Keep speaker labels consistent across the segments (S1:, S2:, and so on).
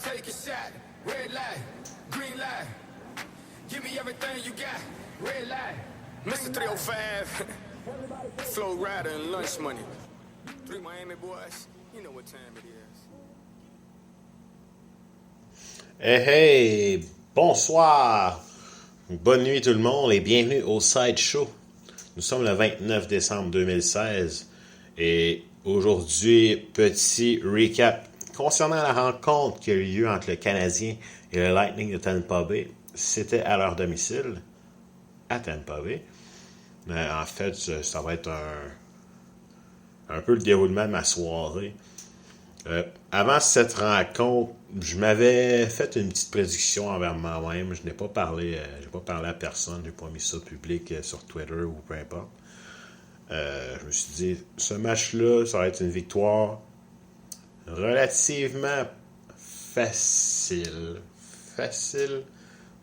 S1: take a shot. Red light, green light. Give me everything you got. Red light. Mr. 305, Flow Rider and Lunch Money. 3 Miami boys, you know what time it is.
S2: Hey, bonsoir, bonne nuit tout le monde et bienvenue au Side Show. Nous sommes le 29 décembre 2016 et aujourd'hui, petit recap concernant la rencontre qui a eu lieu entre le Canadien et le Lightning de Tampa Bay. C'était à leur domicile, à Tampa Bay. En fait, ça va être un peu le déroulement de ma soirée. Avant cette rencontre, je m'avais fait une petite prédiction envers moi-même. Je n'ai pas parlé, à personne. Je n'ai pas mis ça public sur Twitter ou peu importe. Je me suis dit, ce match-là, ça va être une victoire relativement facile.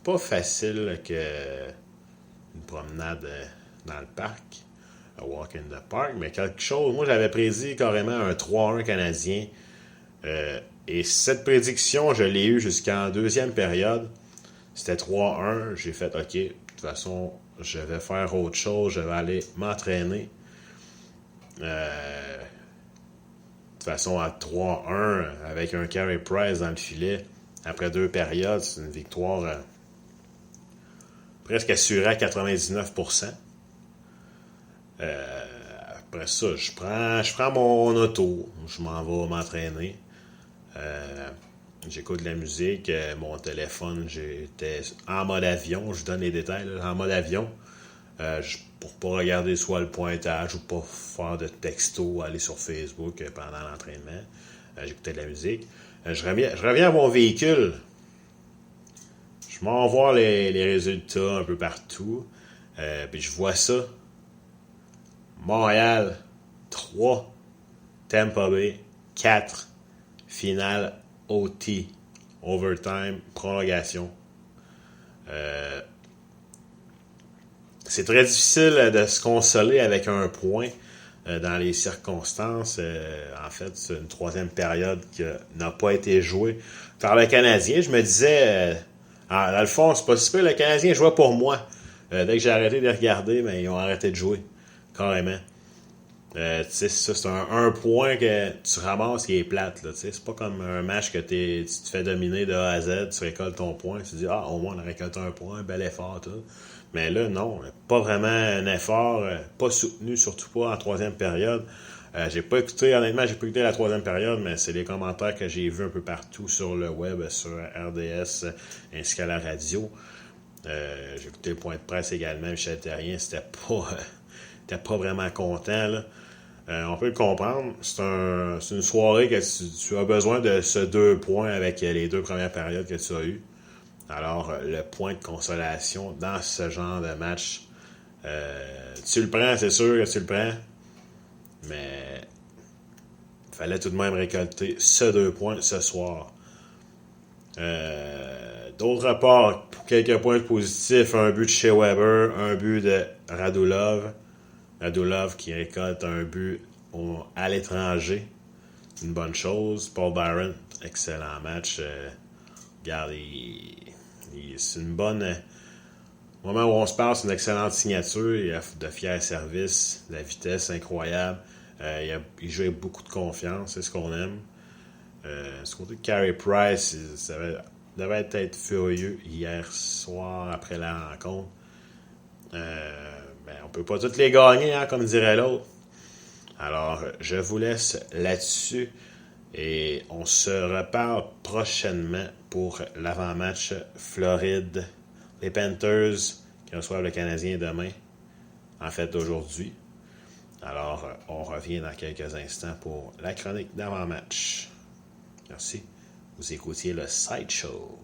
S2: Pas facile que une promenade dans le parc, a walk in the park, mais quelque chose. Moi, j'avais prédit carrément un 3-1 canadien. Et cette prédiction, je l'ai eue jusqu'en deuxième période. C'était 3-1. J'ai fait, OK, de toute façon, je vais faire autre chose. Je vais aller m'entraîner. De toute façon, à 3-1, avec un Carey Price dans le filet, après 2 périodes, c'est une victoire presque assurée à 99%. Après ça, je prends mon auto, je m'en vais m'entraîner. J'écoute de la musique, mon téléphone, j'étais en mode avion, je donne les détails, là, en mode avion, pour pas regarder soit le pointage ou pas faire de texto, aller sur Facebook pendant l'entraînement. J'écoutais de la musique. Je reviens à mon véhicule. Je m'en vois les résultats un peu partout. Puis je vois ça. Montréal, 3. Tampa Bay, 4. Finale OT. Overtime, prolongation. C'est très difficile de se consoler avec un point dans les circonstances. En fait, c'est une 3e période qui n'a pas été jouée par le Canadien. Je me disais, dans le fond, c'est pas si pire, le Canadien jouait pour moi. Dès que j'ai arrêté de regarder, ils ont arrêté de jouer. Carrément. Tu sais, c'est un point que tu ramasses qui est plate. Là, c'est pas comme un match que tu te fais dominer de A à Z, tu récoltes ton point, tu te dis, au moins on a récolté un point, un bel effort, tout. Mais là, non, pas vraiment un effort, pas soutenu, surtout pas en 3e période. Honnêtement, j'ai pas écouté la 3e période, mais c'est les commentaires que j'ai vus un peu partout sur le web, sur RDS, ainsi qu'à la radio. J'ai écouté le point de presse également, Michel Therrien, c'était pas vraiment content, là. On peut le comprendre. C'est une soirée que tu as besoin de ce 2 points avec les 2 premières périodes que tu as eues. Alors, le point de consolation dans ce genre de match, tu le prends, c'est sûr que tu le prends, mais il fallait tout de même récolter ce 2 points ce soir. D'autre part, quelques points positifs, un but de Shea Weber, un but de Radulov qui récolte un but à l'étranger. Une bonne chose. Paul Byron, excellent match. Regarde, c'est une bonne... Au moment où on se parle, c'est une excellente signature. Il a de fiers services, de la vitesse incroyable. Il joue avec beaucoup de confiance, c'est ce qu'on aime. Ce côté de Carey Price, ça devait être furieux hier soir après la rencontre. On peut pas toutes les gagner, hein, comme dirait l'autre. Alors, je vous laisse là-dessus et on se reparle prochainement pour l'avant-match Floride. Les Panthers qui reçoivent le Canadien demain, en fait aujourd'hui. Alors, on revient dans quelques instants pour la chronique d'avant-match. Merci. Vous écoutiez le Side Show.